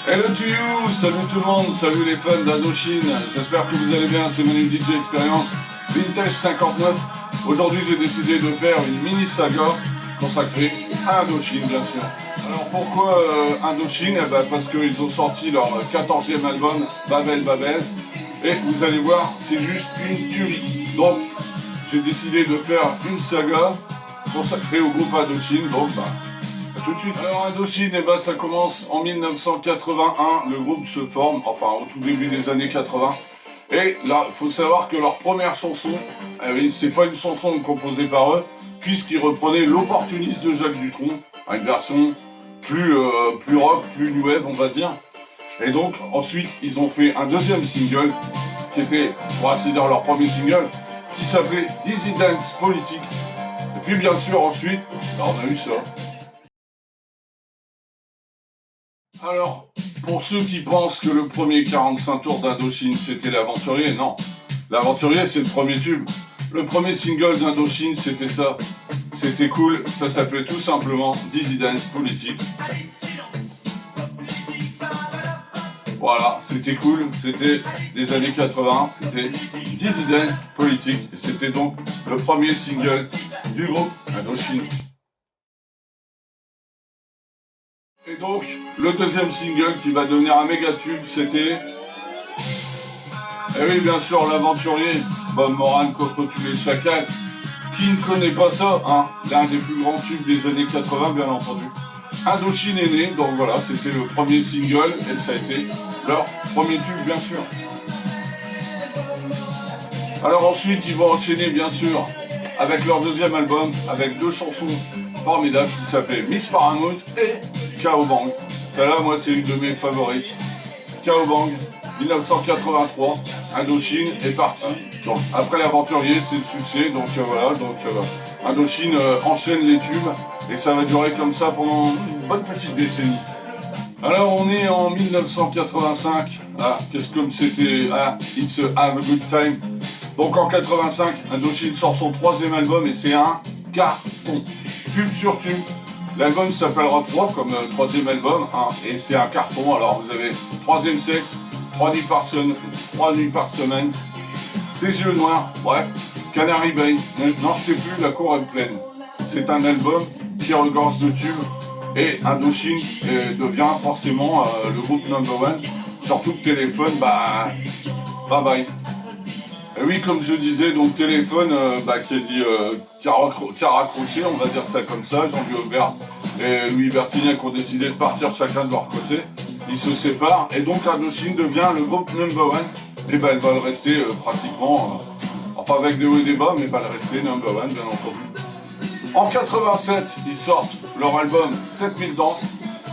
Hello to you, salut tout le monde, salut les fans d'Indochine, j'espère que vous allez bien, c'est mon DJ Experience Vintage 59. Aujourd'hui j'ai décidé de faire une mini saga consacrée à Indochine bien sûr. Alors pourquoi Indochine? Parce qu'ils ont sorti leur 14e album Babel Babel et vous allez voir c'est juste une tuerie. Donc j'ai décidé de faire une saga consacrée au groupe Indochine, donc tout de suite. Alors Indochine, ça commence en 1981, le groupe se forme, enfin au tout début des années 80. Et là, il faut savoir que leur première chanson, c'est pas une chanson composée par eux, puisqu'ils reprenaient L'Opportuniste de Jacques Dutronc, une version plus rock, plus new wave on va dire. Et donc ensuite ils ont fait un deuxième single, qui était, on va dire leur premier single, qui s'appelait Dissidence Politique. Et puis bien sûr ensuite, on a eu ça. Alors, pour ceux qui pensent que le premier 45 tours d'Indochine c'était l'Aventurier, non. L'Aventurier c'est le premier tube. Le premier single d'Indochine c'était ça. C'était cool, ça s'appelait tout simplement Dissidence Politique. Voilà, c'était cool, c'était les années 80, c'était Dissidence Politique. Et c'était donc le premier single du groupe Indochine. Et donc, le deuxième single qui va devenir un méga tube, c'était... Eh oui, bien sûr, l'Aventurier, Bob Moran contre tous les chacals. Qui ne connaît pas ça, hein? L'un des plus grands tubes des années 80, bien entendu. Indochine est né, donc voilà, c'était le premier single, et ça a été leur premier tube, bien sûr. Alors ensuite, ils vont enchaîner, bien sûr, avec leur deuxième album, avec deux chansons formidables qui s'appelaient Miss Paramount et Cowbang. Celle-là, moi, c'est une de mes favorites. Cowbang, 1983, Indochine est parti. Donc, après l'Aventurier, c'est le succès. Donc voilà, Indochine enchaîne les tubes et ça va durer comme ça pendant une bonne petite décennie. Alors, on est en 1985. Ah, qu'est-ce que c'était? Ah, It's a Have a Good Time. Donc en 85, Indochine sort son troisième album et c'est un carton. Tube sur tube. L'album s'appellera 3 comme troisième album, hein, et c'est un carton. Alors vous avez troisième sexe, 3 nuits par semaine, des yeux noirs, bref, Canary Bay, n'en jetez plus, la cour est pleine. C'est un album qui regorge de tubes et Indochine devient forcément le groupe number one. Surtout que Téléphone, bye bye. Et oui, comme je disais, donc Téléphone qui a raccroché, on va dire ça comme ça. Jean-Louis Aubert et Louis Bertignac ont décidé de partir chacun de leur côté. Ils se séparent et donc Indochine devient le groupe number one. Et elle va le rester pratiquement, enfin avec des hauts et des bas, mais elle va le rester number one bien entendu. En 87, ils sortent leur album 7000 danses.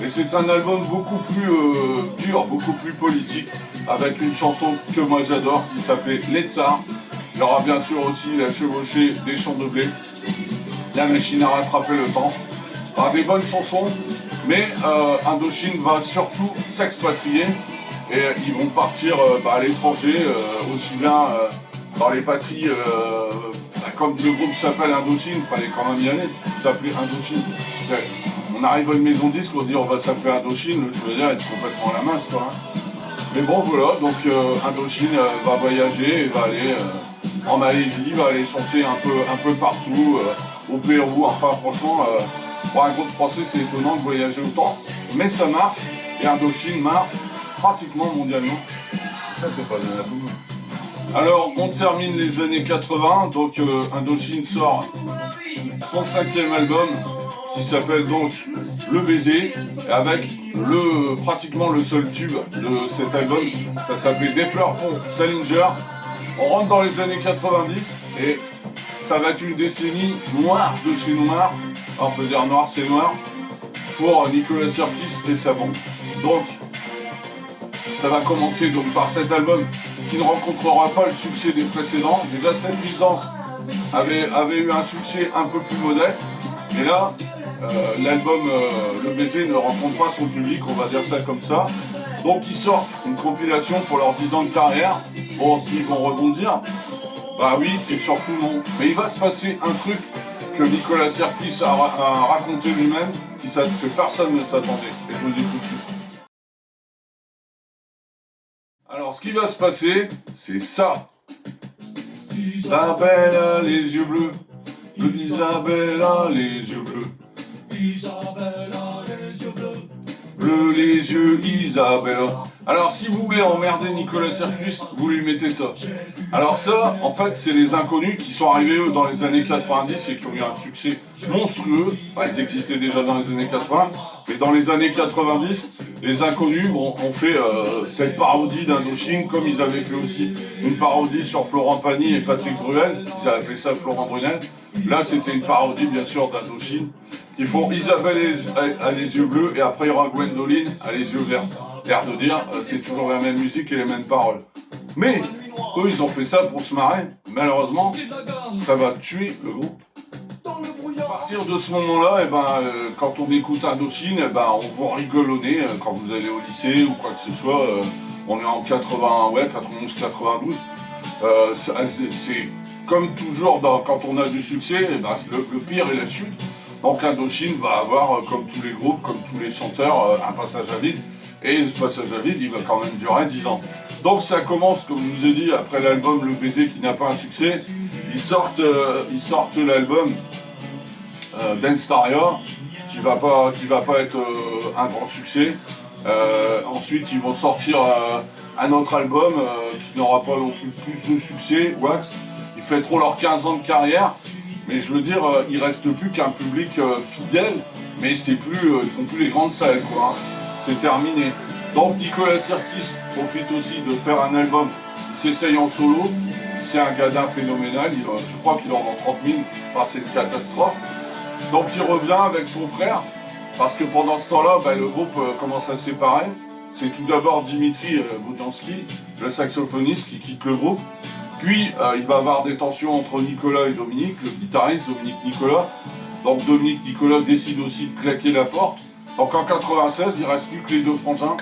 Et c'est un album beaucoup plus dur, beaucoup plus politique, avec une chanson que moi j'adore qui s'appelait Les Tsars. Il y aura bien sûr aussi La Chevauchée des Champs de Blé, La Machine à rattraper le temps. Alors, des bonnes chansons, mais Indochine va surtout s'expatrier et ils vont partir à l'étranger, aussi bien dans les patries, comme le groupe s'appelle Indochine, il fallait quand même y aller, ça s'appelait Indochine. On arrive à une maison de disque, on se dit on va s'appeler Indochine, je veux dire être complètement à la main, toi. Mais bon voilà, donc Indochine va voyager et va aller en Malaisie, va aller chanter un peu partout, au Pérou, enfin franchement, pour un groupe français c'est étonnant de voyager autant, mais ça marche, et Indochine marche pratiquement mondialement. Ça c'est pas bien à tout. Alors on termine les années 80, donc Indochine sort son 5e album, qui s'appelle donc Le Baiser, avec pratiquement le seul tube de cet album, ça s'appelait Des fleurs pour Salinger. On rentre dans les années 90 et ça va être une décennie noire de chez noir, on peut dire noir c'est noir, pour Nicolas Sirkis et sa bande. Donc ça va commencer donc par cet album qui ne rencontrera pas le succès des précédents. Déjà cette distance avait eu un succès un peu plus modeste, et là l'album Le Baiser ne rencontre pas son public, on va dire ça comme ça. Donc ils sortent une compilation pour leurs 10 ans de carrière. Bon, ils vont rebondir. Bah oui, et surtout non. Mais il va se passer un truc que Nicolas Sirkis a raconté lui-même, que personne ne s'attendait. Et je vous dis tout de suite. Alors, ce qui va se passer, c'est ça. Isabelle a les yeux bleus. Isabelle a les yeux bleus. Isabelle a les yeux bleus. Bleu les yeux, Isabelle. Alors, si vous voulez emmerder Nicolas Sirkus, vous lui mettez ça. Alors ça, en fait, c'est les inconnus qui sont arrivés, eux, dans les années 90 et qui ont eu un succès monstrueux. Enfin, ils existaient déjà dans les années 80, mais dans les années 90, les inconnus ont fait cette parodie d'Indochine, comme ils avaient fait aussi une parodie sur Florent Pagny et Patrick Bruel. Ils avaient appelé ça Florent Brunel. Là, c'était une parodie, bien sûr, d'Indochine. Ils font Isabelle a les yeux bleus et après il y aura Gwendoline a les yeux verts. L'air de dire, c'est toujours la même musique et les mêmes paroles. Mais eux, ils ont fait ça pour se marrer. Malheureusement, ça va tuer le groupe. À partir de ce moment-là, quand on écoute Indochine, on vous rigole au nez quand vous allez au lycée ou quoi que ce soit. On est en 91, 92. C'est comme toujours quand on a du succès, le pire est la chute. Donc Indochine va avoir, comme tous les groupes, comme tous les chanteurs, un passage à vide. Et ce passage à vide, il va quand même durer 10 ans. Donc ça commence, comme je vous ai dit, après l'album Le Baiser qui n'a pas un succès. Ils sortent l'album Dance-Staria, qui va pas être un grand succès. Ensuite, ils vont sortir un autre album qui n'aura pas non plus de succès, Wax. Ils fêteront leurs 15 ans de carrière. Mais je veux dire, il reste plus qu'un public fidèle, mais c'est plus, ils font plus les grandes salles, quoi. Hein. C'est terminé. Donc Nicolas Sirkus profite aussi de faire un album. Il s'essaye en solo. C'est un gadin phénoménal. Je crois qu'il en vend 30 000. Enfin, c'est une catastrophe. Donc il revient avec son frère, parce que pendant ce temps-là, le groupe commence à se séparer. C'est tout d'abord Dimitri Boudjanski, le saxophoniste, qui quitte le groupe. Puis, il va y avoir des tensions entre Nicolas et Dominique, le guitariste Dominique Nicolas. Donc Dominique Nicolas décide aussi de claquer la porte. Donc en 96, il ne reste plus que les deux frangins,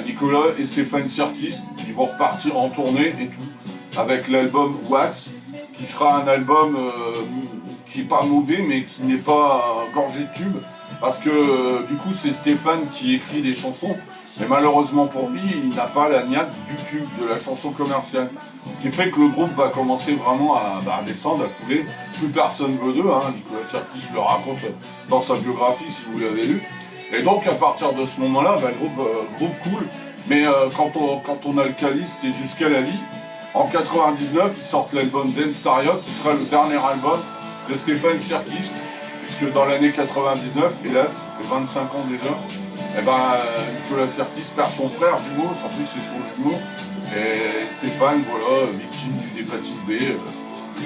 Nicolas et Stéphane Sirkus. Ils vont repartir en tournée et tout, avec l'album Wax, qui sera un album qui n'est pas mauvais, mais qui n'est pas gorgé de tubes. Parce que du coup, c'est Stéphane qui écrit des chansons. Mais malheureusement pour lui, il n'a pas la niaque du tube, de la chanson commerciale. Ce qui fait que le groupe va commencer vraiment à descendre, à couler. Plus personne veut d'eux, hein. Nicolas Sirkus le raconte dans sa biographie, si vous l'avez lu. Et donc, à partir de ce moment-là, le groupe coule. Mais quand on a le calice, c'est jusqu'à la vie. En 99, ils sortent l'album Dance-Staria, qui sera le dernier album de Stéphane Sirkus. Puisque dans l'année 99, hélas, ça fait 25 ans déjà, Nicolas Sirkus perd son frère jumeau, en plus c'est son jumeau, et Stéphane, voilà, victime d'une hépatite B,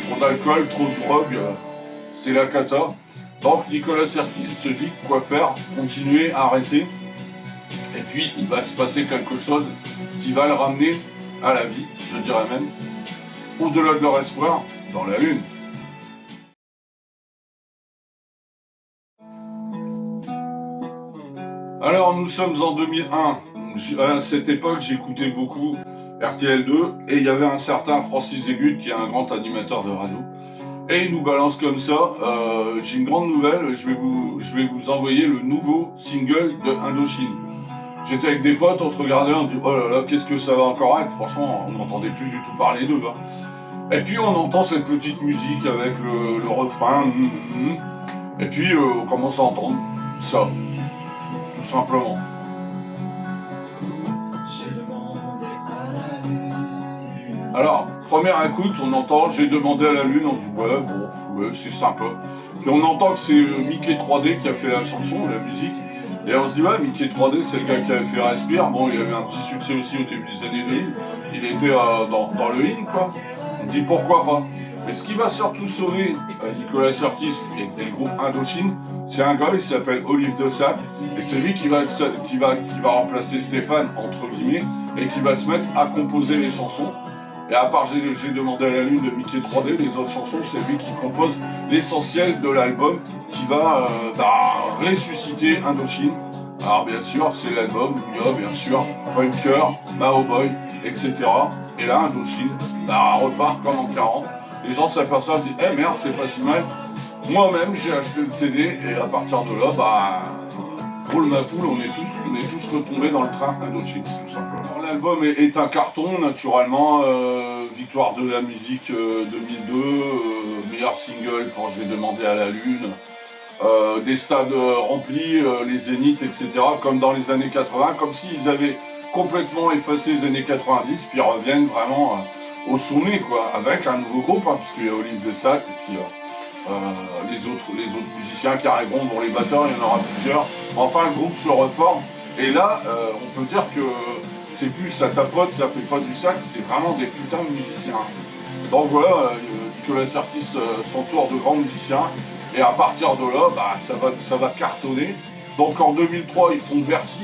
trop d'alcool, trop de drogue, c'est la cata. Donc Nicolas Sirkus se dit quoi faire, continuer, arrêter, et puis il va se passer quelque chose qui va le ramener à la vie, je dirais même, au-delà de leur espoir, dans la lune. Alors nous sommes en 2001, à cette époque j'écoutais beaucoup RTL2 et il y avait un certain Francis Égut qui est un grand animateur de radio et il nous balance comme ça, j'ai une grande nouvelle, je vais vous envoyer le nouveau single de Indochine. J'étais avec des potes, on se regardait, on dit oh là là qu'est-ce que ça va encore être, franchement on n'entendait plus du tout parler d'eux. Hein. Et puis on entend cette petite musique avec le refrain, et puis on commence à entendre ça. Tout simplement. Alors, première écoute, on entend J'ai demandé à la lune, on dit ouais, c'est sympa. Puis on entend que c'est Mickey 3D qui a fait la chanson, la musique. Et on se dit ouais, Mickey 3D, c'est le gars qui avait fait Respire. Bon, il avait un petit succès aussi au début des années 2000. Il était dans le in, quoi. On dit pourquoi pas. Mais ce qui va surtout sauver Nicolas Sirkus et le groupe Indochine, c'est un gars, il s'appelle Olive de Sable, et c'est lui qui va remplacer Stéphane, entre guillemets, et qui va se mettre à composer les chansons. Et à part J'ai demandé à la lune de Mickey 3D, les autres chansons, c'est lui qui compose l'essentiel de l'album, qui va ressusciter Indochine. Alors bien sûr, c'est l'album, il y a bien sûr Punker, Mao Boy, etc. Et là, Indochine repart comme en 40. Les gens s'aperçoivent, disent merde, c'est pas si mal. Moi-même, j'ai acheté le CD et à partir de là, roule ma poule, on est tous retombés dans le train Indochine, tout simplement. L'album est un carton, naturellement, victoire de la musique 2002, meilleur single quand je vais demander à la lune, des stades remplis, les zéniths, etc., comme dans les années 80, comme s'ils avaient complètement effacé les années 90, puis ils reviennent vraiment au sommet, quoi, avec un nouveau groupe, hein, puisqu'il y a Olive de Sac, et puis les autres musiciens qui arriveront, dont les batteurs, il y en aura plusieurs. Enfin, le groupe se reforme, et là, on peut dire que c'est plus ça tapote, ça fait pas du sac, c'est vraiment des putains de musiciens. Donc voilà, Nicolas Sirkis s'entoure de grands musiciens, et à partir de là, bah, ça va cartonner. Donc en 2003, ils font Bercy.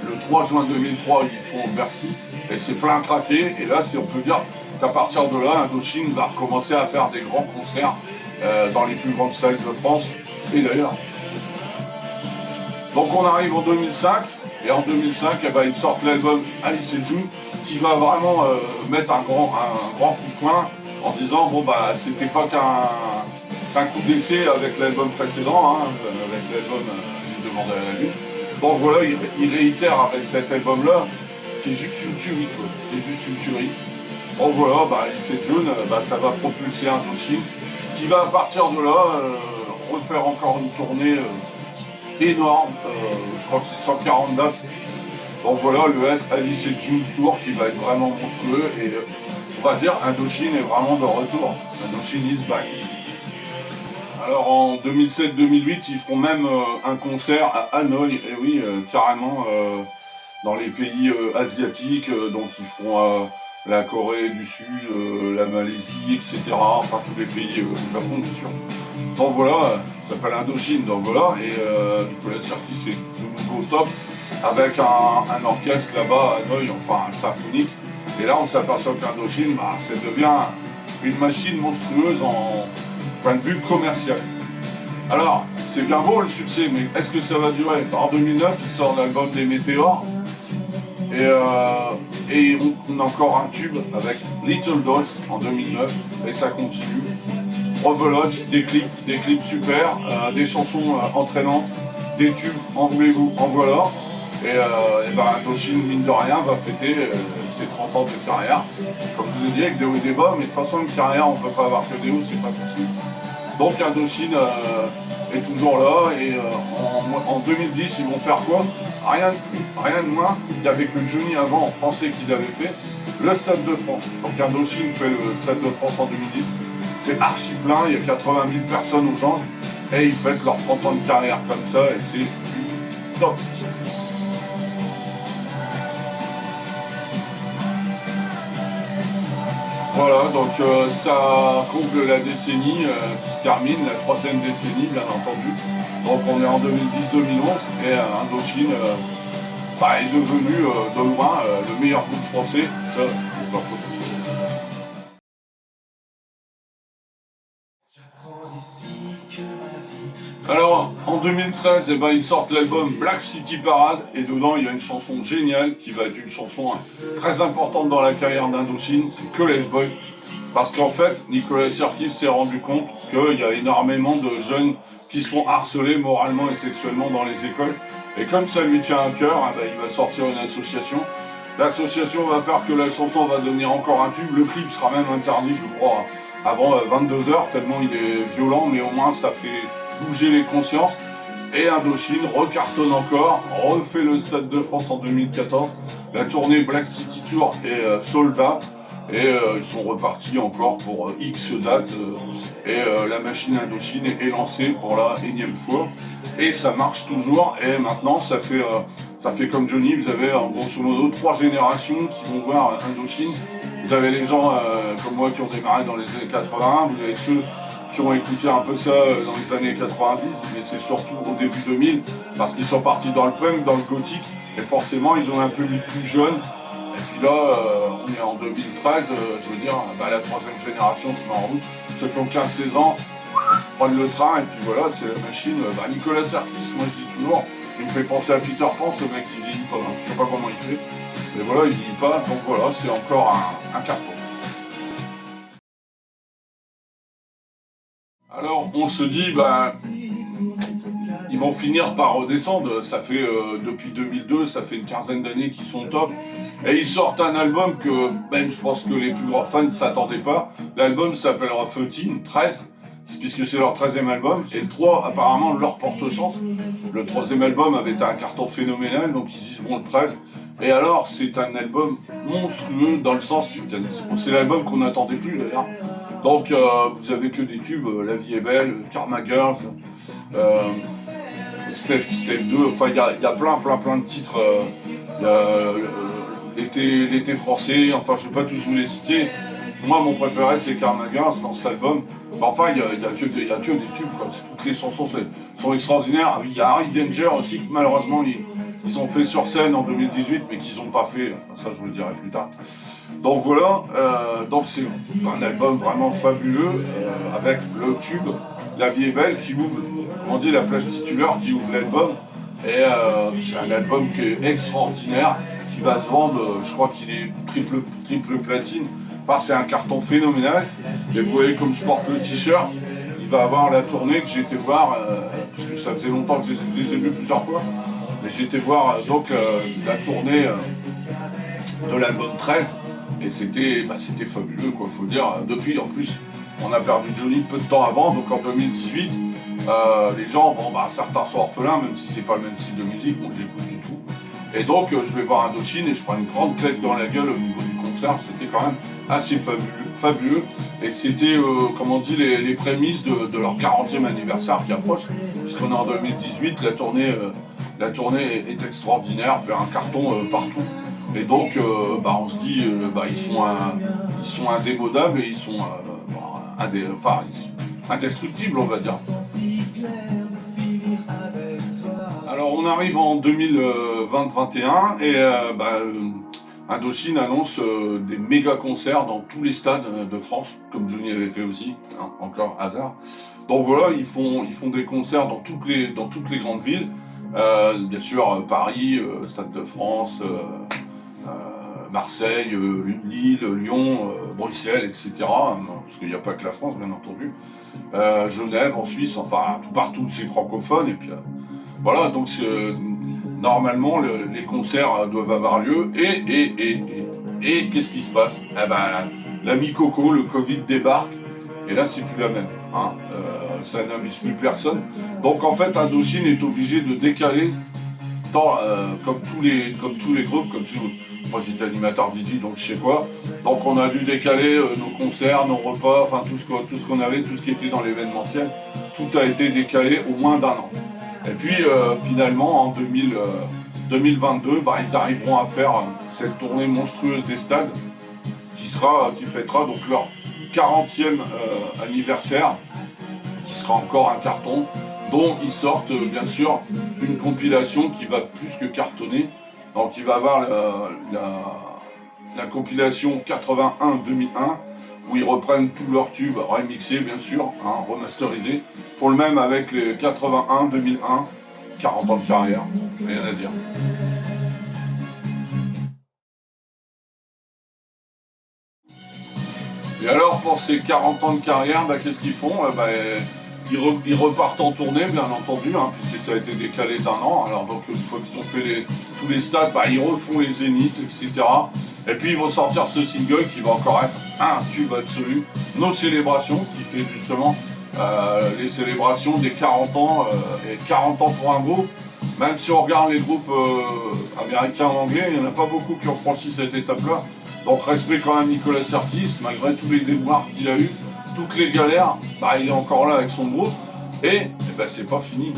Le 3 juin 2003, ils font Bercy. Et c'est plein craqué. Et là, on peut dire qu'à partir de là, Indochine va recommencer à faire des grands concerts dans les plus grandes salles de France et d'ailleurs. Donc on arrive en 2005. Et en 2005, eh ben, ils sortent l'album Alice et June, qui va vraiment mettre un grand coup de poing en disant bon bah c'était pas qu'un coup d'essai avec l'album précédent, hein, avec l'album J'ai demandé à la lune. Donc voilà, il réitère avec cet album-là, qui est juste une tuerie, quoi. Qui est juste une tuerie. Donc voilà, bah, Alice et June, bah, ça va propulser Indochine, qui va à partir de là refaire encore une tournée énorme, je crois que c'est 140 dates. Donc voilà, le Alice et June Tour qui va être vraiment monstrueux et on va dire Indochine est vraiment de retour. Indochine is back. Alors en 2007-2008, ils feront même un concert à Hanoï, et oui, carrément dans les pays asiatiques, donc ils feront la Corée du Sud, la Malaisie, etc. Enfin tous les pays, le Japon bien sûr. Donc voilà, ça s'appelle Indochine, donc voilà, et Nicolas Sirkis est de nouveau top, avec un orchestre là-bas à Hanoï, enfin un symphonique. Et là on s'aperçoit qu'Indochine, bah, ça devient une machine monstrueuse en point de vue commercial. Alors, c'est bien beau le succès, mais est-ce que ça va durer? En 2009, il sort l'album des Météores, et on a encore un tube avec Little Dolls en 2009, et ça continue. Rebelote, des clips super, des chansons entraînantes, des tubes, en voulez-vous, en voilà. Et ben Indochine, mine de rien, va fêter ses 30 ans de carrière. Comme je vous ai dit, avec des hauts et des bas, mais de toute façon, une carrière, on ne peut pas avoir que des hauts, c'est pas possible. Donc Indochine est toujours là, et en 2010, ils vont faire quoi? Rien de plus, rien de moins. Il n'y avait que Johnny avant, en français, qui l'avait fait, le Stade de France. Donc Indochine fait le Stade de France en 2010. C'est archi plein, il y a 80 000 personnes aux Anges, et ils fêtent leurs 30 ans de carrière comme ça, et c'est top. Voilà, donc ça comble la décennie qui se termine, la troisième décennie bien entendu. Donc on est en 2010-2011 et Indochine est devenu de loin le meilleur groupe français, ça c'est pas faux. Alors en 2013, ils sortent l'album Black City Parade et dedans il y a une chanson géniale qui va être une chanson très importante dans la carrière d'Indochine, c'est College Boy. Parce qu'en fait, Nicolas Sirkis s'est rendu compte qu'il y a énormément de jeunes qui sont harcelés moralement et sexuellement dans les écoles. Et comme ça lui tient à cœur, il va sortir une association. L'association va faire que la chanson va devenir encore un tube. Le clip sera même interdit, je crois, avant 22h, tellement il est violent, mais au moins ça fait bouger les consciences. Et Indochine recartonne encore, refait le Stade de France en 2014. La tournée Black City Tour est sold out. Et ils sont repartis encore pour X dates. Et la machine Indochine est lancée pour la énième fois. Et ça marche toujours. Et maintenant, ça fait comme Johnny. Vous avez en grosso modo 3 générations qui vont voir Indochine. Vous avez les gens comme moi qui ont démarré dans les années 80. Vous avez ceux qui ont écouté un peu ça dans les années 90. Mais c'est surtout au début 2000. Parce qu'ils sont partis dans le punk, dans le gothique. Et forcément, ils ont un public plus jeune. Et puis là, on est en 2013, je veux dire, la troisième génération se met en route. Ceux qui ont 15-16 ans prennent le train et puis voilà, c'est la machine. Nicolas Sirkis, moi je dis toujours, il me fait penser à Peter Pan, ce mec il vieillit pas, hein. Je sais pas comment il fait, mais voilà, il vieillit pas, donc voilà, c'est encore un carton. Alors on se dit, ils vont finir par redescendre. Ça fait depuis 2002, ça fait une quinzaine d'années qu'ils sont au top. Et ils sortent un album que même je pense que les plus grands fans ne s'attendaient pas. L'album s'appellera 13, puisque c'est leur 13e album. Et le 3, apparemment, leur porte chance. Le 3e album avait été un carton phénoménal, donc ils disent bon, le 13. Et alors, c'est un album monstrueux dans le sens, c'est l'album qu'on n'attendait plus d'ailleurs. Donc, vous avez que des tubes, La vie est belle, Karma Girls, Steph 2, enfin, il y a plein de titres. Il y a l'été français, enfin, je ne vais pas tous vous les citer. Moi, mon préféré, c'est Karma Girls dans cet album. Enfin, il y a que des tubes, quoi. Toutes les chansons sont extraordinaires. Il y a Harry Danger aussi, que malheureusement, ils ont fait sur scène en 2018, mais qu'ils n'ont pas fait. Ça, je vous le dirai plus tard. Donc voilà, donc c'est un album vraiment fabuleux, avec le tube La vie est belle qui ouvre, on dit la plage titulaire qui ouvre l'album. Et c'est un album qui est extraordinaire, qui va se vendre, je crois qu'il est triple platine. Enfin, c'est un carton phénoménal. Et vous voyez comme je porte le t-shirt, il va avoir la tournée que j'ai été voir, parce que ça faisait longtemps que je les ai vus plusieurs fois. Mais j'ai été voir la tournée de l'album 13. Et c'était fabuleux, quoi. Faut dire, depuis, en plus, on a perdu Johnny peu de temps avant, donc en 2018, les gens, certains sont orphelins, même si c'est pas le même style de musique, donc j'écoute du tout. Et donc, je vais voir Indochine et je prends une grande claque dans la gueule au niveau du concert. C'était quand même assez fabuleux. Et c'était, comme on dit, les prémices de leur 40e anniversaire qui approche, puisqu'on est en 2018, la tournée est extraordinaire, fait un carton partout. Et donc, on se dit, ils sont indémodables et ils sont indestructibles, on va dire. Alors, on arrive en 2020-21 et Indochine annonce des méga concerts dans tous les stades de France, comme Johnny avait fait aussi, hein, encore hasard. Donc voilà, ils font des concerts dans toutes les grandes villes, bien sûr Paris, Stade de France. Marseille, Lille, Lyon, Bruxelles, etc. Parce qu'il n'y a pas que la France, bien entendu. Genève, en Suisse, enfin, partout, c'est francophone. Et puis, voilà, donc normalement, les concerts doivent avoir lieu. Et qu'est-ce qui se passe? L'ami Coco, le Covid débarque. Et là, c'est plus la même. Hein. Ça n'amuse plus personne. Donc, en fait, Indochine est obligé de décaler comme tous les groupes, moi j'étais animateur DJ, donc je sais quoi. Donc on a dû décaler nos concerts, nos repas, enfin tout ce qu'on avait, tout ce qui était dans l'événementiel, tout a été décalé au moins d'un an. Et puis finalement en 2022, ils arriveront à faire cette tournée monstrueuse des stades qui fêtera donc leur 40e anniversaire, qui sera encore un carton, dont ils sortent bien sûr une compilation qui va plus que cartonner. Donc il va avoir la compilation 81-2001 où ils reprennent tous leurs tubes remixés bien sûr, hein, remasterisés. Ils font le même avec les 81-2001, 40 ans de carrière, rien à dire. Et alors pour ces 40 ans de carrière, qu'est-ce qu'ils font? Ils repartent en tournée, bien entendu, hein, puisque ça a été décalé d'un an. Alors donc une fois qu'ils ont fait tous les stades, ils refont les zéniths, etc. Et puis ils vont sortir ce single qui va encore être un tube absolu, Nos Célébrations, qui fait justement les célébrations des 40 ans, et 40 ans pour un groupe. Même si on regarde les groupes américains ou anglais, il n'y en a pas beaucoup qui ont franchi cette étape-là. Donc respect quand même Nicolas Sirkis, malgré tous les déboires qu'il a eu, toutes les galères, il est encore là avec son groupe, et c'est pas fini.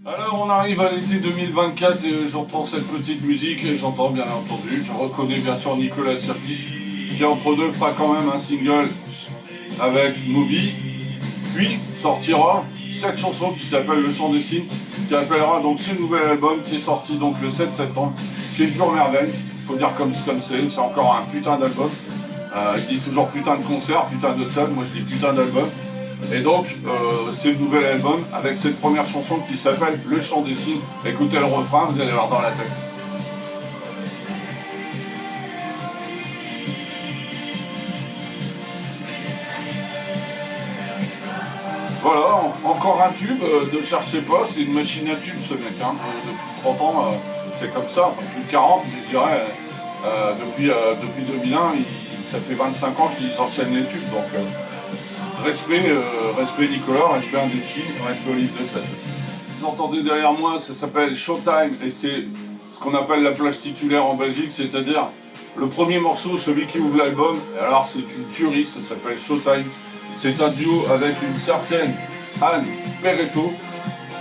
Alors on arrive à l'été 2024 et j'entends cette petite musique et j'entends bien entendu, je reconnais bien sûr Nicolas Sirkis qui entre deux fera quand même un single avec Moby, puis sortira cette chanson qui s'appelle Le Chant des Cygnes, qui appellera donc ce nouvel album qui est sorti donc le 7 septembre, qui est une pure merveille, faut dire comme c'est encore un putain d'album. Il dit toujours putain de concert, putain de stade, moi je dis putain d'album. Et donc c'est le nouvel album avec cette première chanson qui s'appelle Le Chant des Cygnes. Écoutez le refrain, vous allez l'avoir dans la tête. Voilà, encore un tube, ne cherchez pas, c'est une machine à tube ce mec, hein. Depuis 30 ans, c'est comme ça, enfin plus de 40, mais je dirais, depuis 2001, ça fait 25 ans qu'ils enchaînent les tubes, donc respect Nicolas, respect Indochine, respect Olive de 7. Vous entendez derrière moi, ça s'appelle Showtime, et c'est ce qu'on appelle la plage titulaire en Belgique, c'est-à-dire le premier morceau, celui qui ouvre l'album, alors c'est une tuerie, ça s'appelle Showtime. C'est un duo avec une certaine Anne Perretto.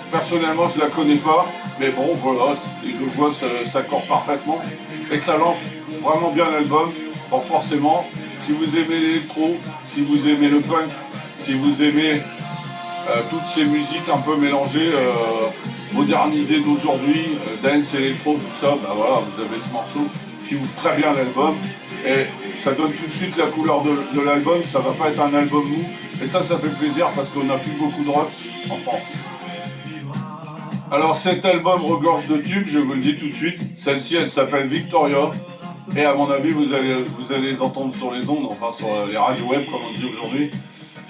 Personnellement, je la connais pas, mais bon, voilà, les deux voix s'accordent parfaitement. Et ça lance vraiment bien l'album. Bon, forcément, si vous aimez l'électro, si vous aimez le punk, si vous aimez toutes ces musiques un peu mélangées, modernisées d'aujourd'hui, dance, électro, tout ça, bah voilà, vous avez ce morceau qui ouvre très bien l'album. Et ça donne tout de suite la couleur de l'album, ça va pas être un album mou. Et ça fait plaisir parce qu'on n'a plus beaucoup de rock en France. Alors cet album regorge de tubes, je vous le dis tout de suite. Celle-ci, elle s'appelle Victoria. Et à mon avis, vous allez les entendre sur les ondes, enfin sur les radios web comme on dit aujourd'hui.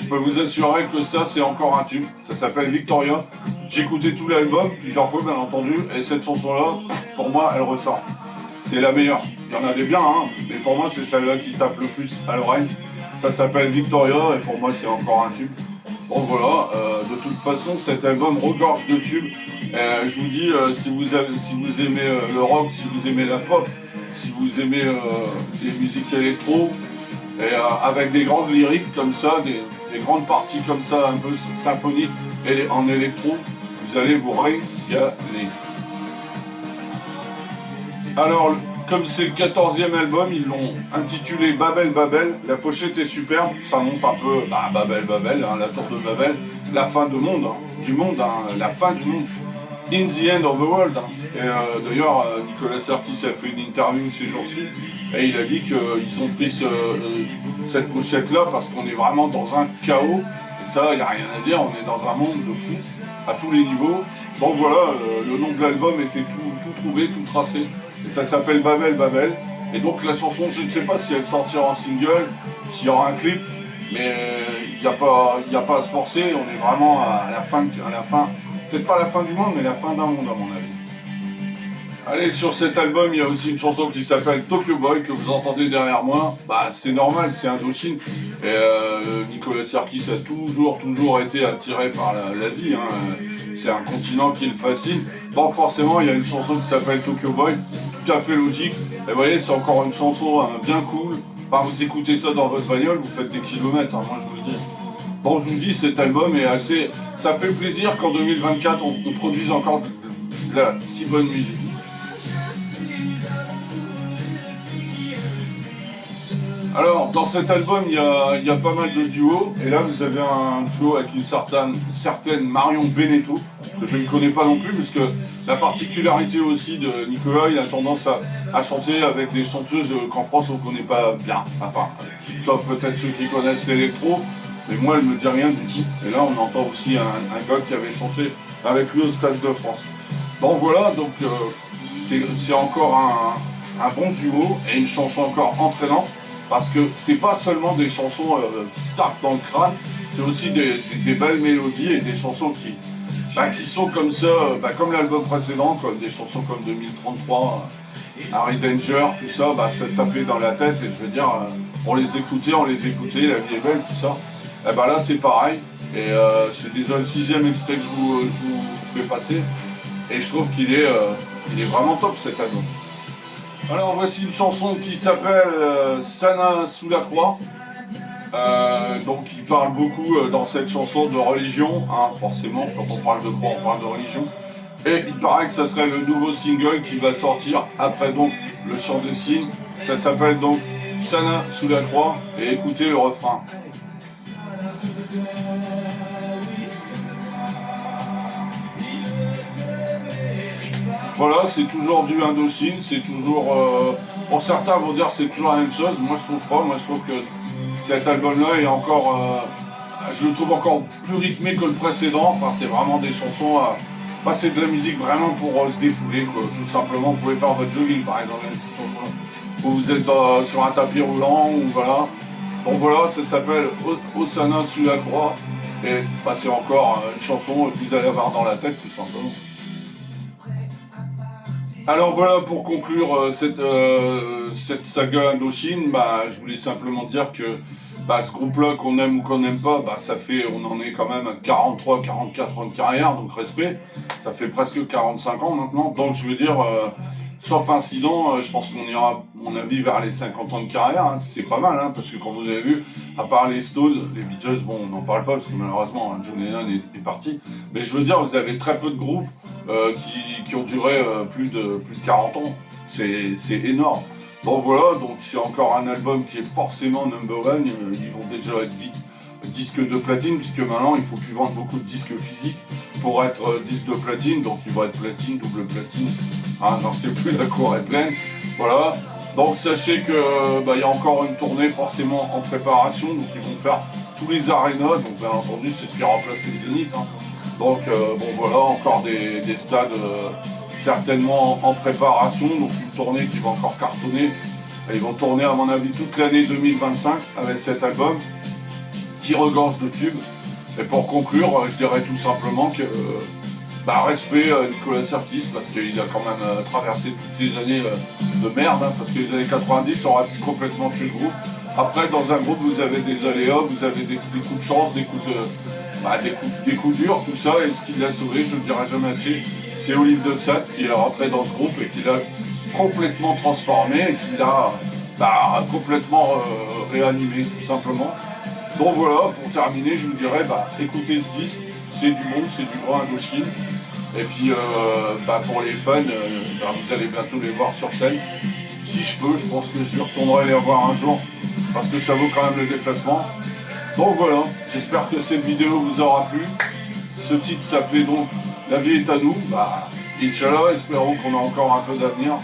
Je peux vous assurer que ça, c'est encore un tube. Ça s'appelle Victoria. J'ai écouté tout l'album, plusieurs fois bien entendu. Et cette chanson-là, pour moi, elle ressort. C'est la meilleure. Il y en a des biens, hein, mais pour moi, c'est celle-là qui tape le plus à l'oreille. Ça s'appelle Victoria, et pour moi, c'est encore un tube. Bon, voilà. De toute façon, cet album regorge de tubes. Je vous dis, si vous aimez le rock, si vous aimez la pop, si vous aimez les musiques électro, et avec des grandes lyriques comme ça, des grandes parties comme ça, un peu symphoniques en électro, vous allez vous régaler. Alors, comme c'est le 14e album, ils l'ont intitulé Babel Babel. La pochette est superbe, ça monte un peu Babel Babel, hein, la tour de Babel, la fin du monde, la fin du monde. In the end of the world. Hein. Et d'ailleurs, Nicolas Sarkis a fait une interview ces jours-ci et il a dit qu'ils ont pris cette pochette-là parce qu'on est vraiment dans un chaos. Et ça, il n'y a rien à dire, on est dans un monde de fous à tous les niveaux. Bon voilà, le nom de l'album était tout trouvé, tout tracé. Et ça s'appelle Babel Babel. Et donc la chanson, je ne sais pas si elle sortira en single, s'il y aura un clip, mais il n'y a pas à se forcer, on est vraiment à la fin, peut-être pas la fin du monde, mais la fin d'un monde à mon avis. Allez, sur cet album, il y a aussi une chanson qui s'appelle Tokyo Boy, que vous entendez derrière moi. Bah, c'est normal, c'est Indochine. Et Nicolas Sarkis a toujours été attiré par l'Asie. Hein. C'est un continent qui le fascine. Bon, forcément, il y a une chanson qui s'appelle Tokyo Boy, tout à fait logique. Et vous voyez, c'est encore une chanson bien cool. Enfin, vous écoutez ça dans votre bagnole, vous faites des kilomètres, hein, moi je vous le dis. Bon, je vous dis, cet album est assez... Ça fait plaisir qu'en 2024, on produise encore de la si bonne musique. Alors, dans cet album, il y a pas mal de duos. Et là, vous avez un duo avec une certaine Marion Beneteau, que je ne connais pas non plus, parce que la particularité aussi de Nicolas, il a tendance à chanter avec des chanteuses qu'en France, on ne connaît pas bien. Enfin, sauf peut-être ceux qui connaissent l'électro, mais moi, elle ne me dit rien du tout. Et là, on entend aussi un gars qui avait chanté avec lui au Stade de France. Bon, voilà, donc c'est encore un bon duo et une chanson encore entraînante. Parce que c'est pas seulement des chansons qui tapent dans le crâne, c'est aussi des belles mélodies et des chansons qui sont comme ça, comme l'album précédent, comme des chansons comme 2033, Harry Danger, tout ça, ça tapait dans la tête et je veux dire, on les écoutait, La vie est belle, tout ça. Et là c'est pareil, et c'est déjà le 6e extrait que je vous fais passer, et je trouve qu'il est vraiment top cet album. Alors voici une chanson qui s'appelle Sana sous la croix. Donc il parle beaucoup dans cette chanson de religion, hein, forcément quand on parle de croix on parle de religion. Et il paraît que ça serait le nouveau single qui va sortir après donc le chant des signes. Ça s'appelle donc Sana sous la croix et écoutez le refrain. Voilà, c'est toujours du Indochine, c'est toujours... pour certains vont dire c'est toujours la même chose, moi je trouve pas, moi je trouve que cet album-là est encore... je le trouve encore plus rythmé que le précédent, enfin c'est vraiment des chansons... c'est de la musique vraiment pour se défouler, quoi. Tout simplement, vous pouvez faire votre jogging par exemple, une petite chanson, où vous êtes sur un tapis roulant, ou voilà. Bon voilà, ça s'appelle Osana sous la croix, et passer encore une chanson que vous allez avoir dans la tête tout simplement. Alors voilà, pour conclure cette saga Indochine, je voulais simplement dire que ce groupe-là, qu'on aime ou qu'on n'aime pas, ça fait, on en est quand même à 43, 44 ans de carrière, donc respect. Ça fait presque 45 ans maintenant, donc je veux dire, sauf incident, je pense qu'on ira, à mon avis, vers les 50 ans de carrière. Hein. C'est pas mal, hein, parce que comme vous avez vu, à part les Stones, les Beatles, bon, on n'en parle pas, parce que malheureusement, John Lennon est parti. Mais je veux dire, vous avez très peu de groupes qui ont duré plus de 40 ans. C'est énorme. Bon voilà, donc c'est encore un album qui est forcément number one, ils vont déjà être vite disque de platine, puisque maintenant il faut plus vendre beaucoup de disques physiques pour être disque de platine, donc ils vont être platine, double platine, non je sais plus, la cour est pleine, voilà. Donc sachez que y a encore une tournée forcément en préparation, donc ils vont faire tous les arénas, donc bien entendu c'est ce qui remplace les Zénith, hein. Donc bon voilà, encore des stades certainement en préparation, donc une tournée qui va encore cartonner. Et ils vont tourner à mon avis toute l'année 2025 avec cet album qui regorge de tubes. Et pour conclure, je dirais tout simplement que respect à Nicolas Sirkis, parce qu'il a quand même traversé toutes ces années de merde, hein, parce que les années 90 auraient pu complètement tuer le groupe. Après, dans un groupe, vous avez des aléas, vous avez des coups de chance, des coups durs, tout ça, et ce qui l'a sauvé, je ne dirai jamais assez, c'est Olive de Sade qui est rentré dans ce groupe et qui l'a complètement transformé et qui l'a complètement réanimé, tout simplement. Donc voilà, pour terminer, je vous dirais, écoutez ce disque, c'est du monde, c'est du grand Indochine. Et puis, pour les fans, vous allez bientôt les voir sur scène. Si je peux, je pense que je retournerai les voir un jour, parce que ça vaut quand même le déplacement. Donc voilà, j'espère que cette vidéo vous aura plu. Ce titre s'appelait donc La vie est à nous. Inch'Allah, espérons qu'on a encore un peu d'avenir.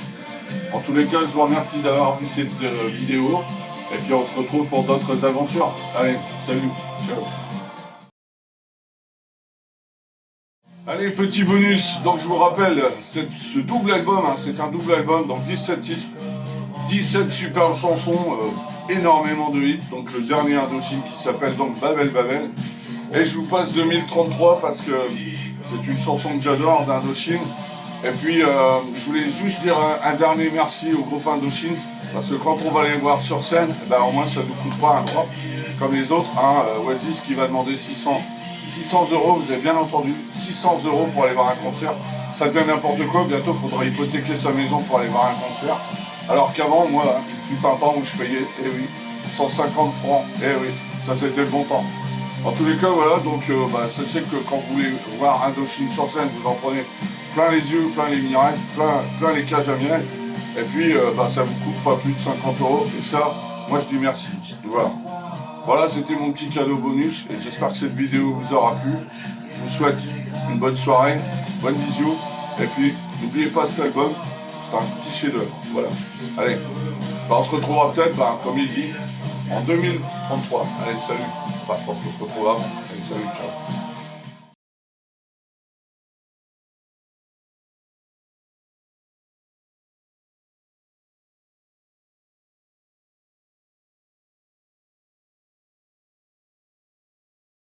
En tous les cas, je vous remercie d'avoir vu cette vidéo. Et puis on se retrouve pour d'autres aventures. Allez, salut, ciao. Allez, petit bonus. Donc je vous rappelle, ce double album, c'est un double album, donc 17 titres, 17 superbes chansons, énormément de hits. Donc le dernier Indochine qui s'appelle donc Babel Babel. Et je vous passe 2033 parce que c'est une chanson que j'adore d'Indochine. Et puis je voulais juste dire un dernier merci au groupe Indochine, parce que quand on va les voir sur scène, au moins ça ne nous coûte pas un drop comme les autres. Oasis qui va demander 600 €, vous avez bien entendu, 600 € pour aller voir un concert. Ça devient n'importe quoi, bientôt il faudra hypothéquer sa maison pour aller voir un concert. Alors qu'avant, moi, il fut un temps où je payais, 150 francs, ça c'était le bon temps. En tous les cas, voilà, donc sachez que quand vous voulez voir Indochine sur scène, vous en prenez plein les yeux, plein les mirettes, plein les cages à miel. Et puis, ça vous coûte pas plus de 50 €. Et ça, moi je dis merci. Voilà. Voilà, c'était mon petit cadeau bonus. Et j'espère que cette vidéo vous aura plu. Je vous souhaite une bonne soirée, bonne visio. Et puis, n'oubliez pas cet album. C'est un petit chef-d'œuvre. Voilà. Allez. On se retrouvera peut-être, comme il dit, en 2033. Allez, salut. Je pense qu'on se retrouvera. Allez, salut, ciao.